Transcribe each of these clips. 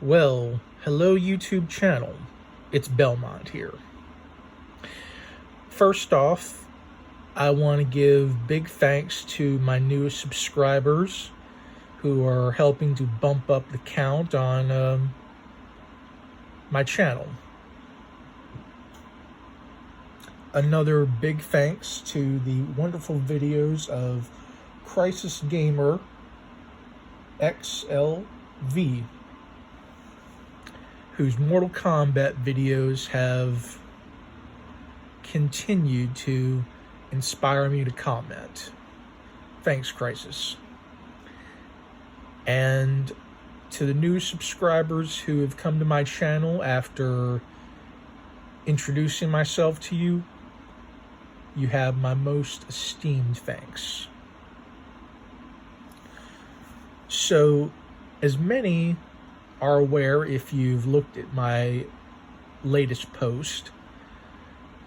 Well, hello YouTube channel. It's Belmont here. First off, I want to give big thanks to my newest subscribers who are helping to bump up the count on my channel. Another big thanks to the wonderful videos of Crisis Gamer XLV, whose Mortal Kombat videos have continued to inspire me to comment. Thanks, Crisis. And to the new subscribers who have come to my channel after introducing myself to you, you have my most esteemed thanks. So, as many are aware, if you've looked at my latest post,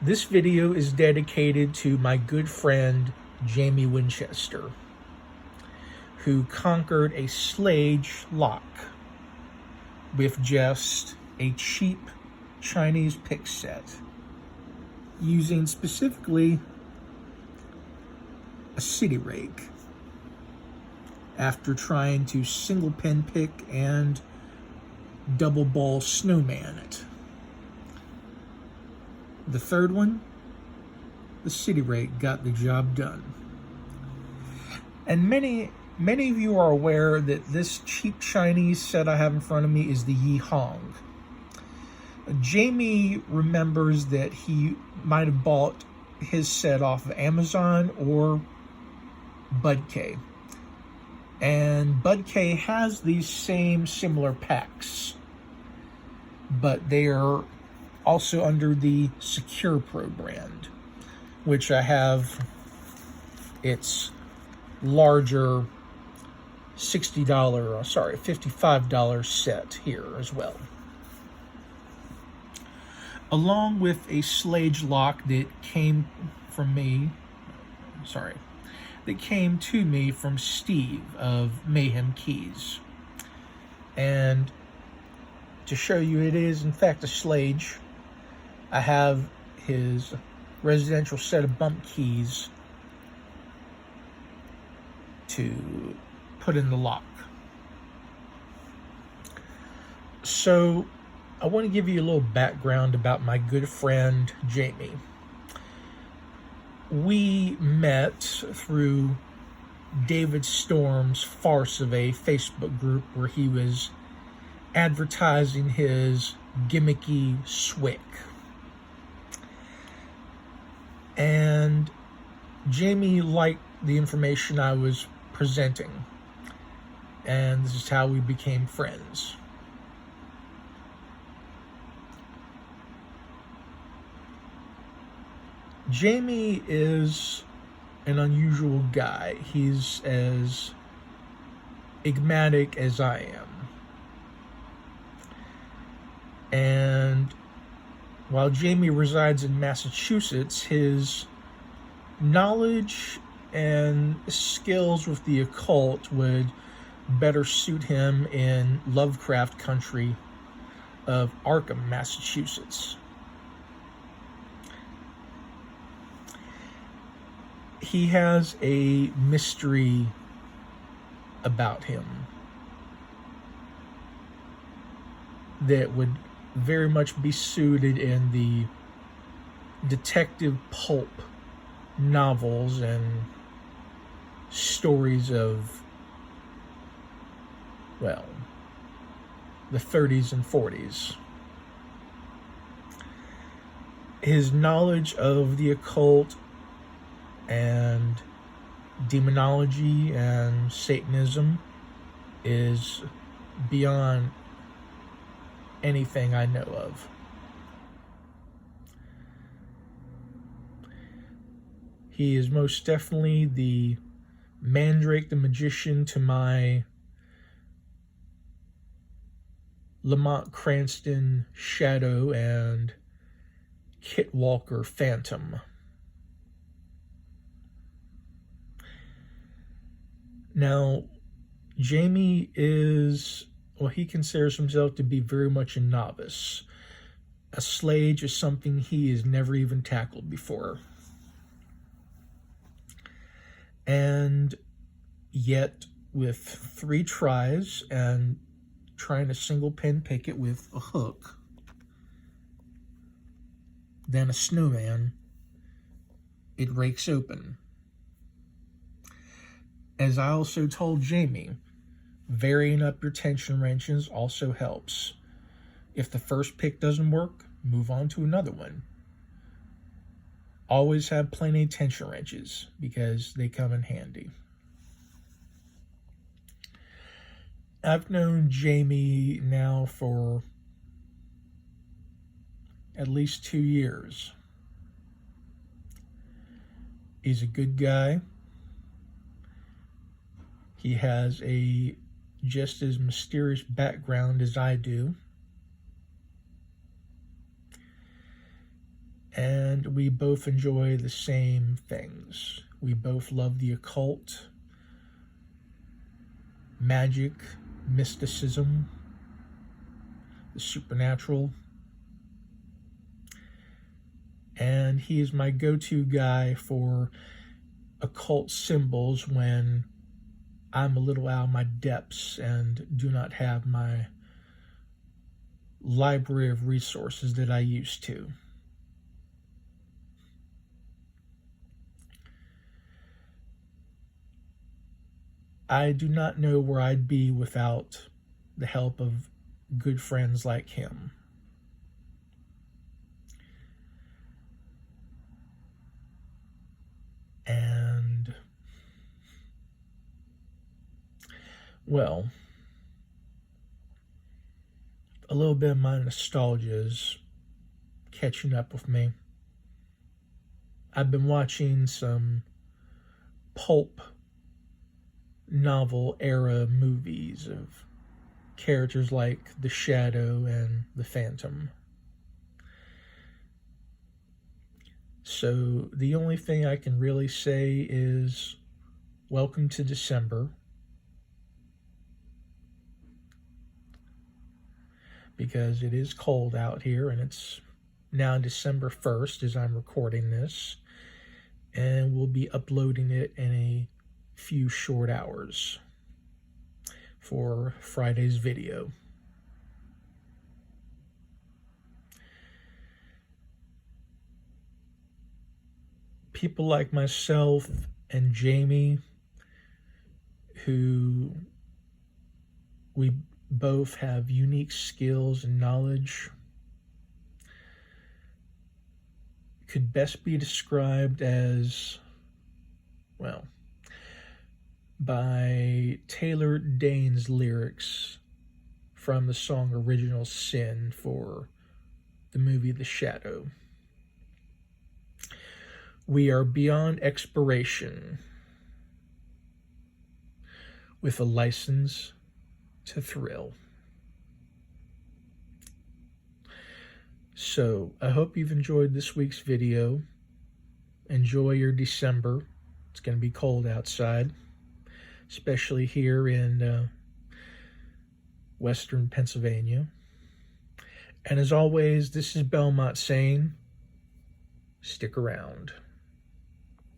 this video is dedicated to my good friend Jaimie Winchester, who conquered a Schlage lock with just a cheap Chinese pick set, using specifically a city rake, after trying to single pin pick and double ball snowman it. The third one, the city rake, got the job done. And many of you are aware that this cheap Chinese set I have in front of me is the Yi Hong. Jaimie remembers that he might have bought his set off of Amazon or Bud K. And Bud K has these same similar packs, but they are also under the Secure Pro brand, which I have its larger $55 set here as well, along with a Schlage lock that came to me from Steve of Mayhem Keys. And to show you it is in fact a Schlage, I have his residential set of bump keys to put in the lock. So I want to give you a little background about my good friend Jaimie. We met through David Storm's farce of a Facebook group where he was advertising his gimmicky Swick. And Jaimie liked the information I was presenting, and this is how we became friends. Jaimie is an unusual guy. He's as enigmatic as I am. And while Jaimie resides in Massachusetts, his knowledge and skills with the occult would better suit him in Lovecraft country of Arkham, Massachusetts. He has a mystery about him that would very much be suited in the detective pulp novels and stories of, well, the 30s and 40s. His knowledge of the occult and demonology and Satanism is beyond anything I know of. He is most definitely the Mandrake the Magician to my Lamont Shadow and Kit Walker Phantom. Now, Jaimie is well, he considers himself to be very much a novice. A Schlage is something he has never even tackled before. And yet, with 3 tries and trying to single pin pick it with a hook, then a snowman, it rakes open. As I also told Jaimie, varying up your tension wrenches also helps. If the first pick doesn't work, move on to another one. Always have plenty of tension wrenches because they come in handy. I've known Jaimie now for at least 2 years. He's a good guy. He has a just as mysterious background as I do. And we both enjoy the same things. We both love the occult, magic, mysticism, the supernatural. And he is my go-to guy for occult symbols when I'm a little out of my depths and do not have my library of resources that I used to. I do not know where I'd be without the help of good friends like him. And, well, a little bit of my nostalgia is catching up with me. I've been watching some pulp novel era movies of characters like the Shadow and the Phantom. So the only thing I can really say is welcome to December. Because it is cold out here, and it's now December 1st as I'm recording this. And we'll be uploading it in a few short hours for Friday's video. People like myself and Jaimie, who we both have unique skills and knowledge, could best be described as, well, by Taylor Dayne's lyrics from the song Original Sin for the movie The Shadow. We are beyond expiration with a license to thrill. So, I hope you've enjoyed this week's video. Enjoy your December. It's going to be cold outside, especially here in Western Pennsylvania. And as always, this is Belmont saying, stick around.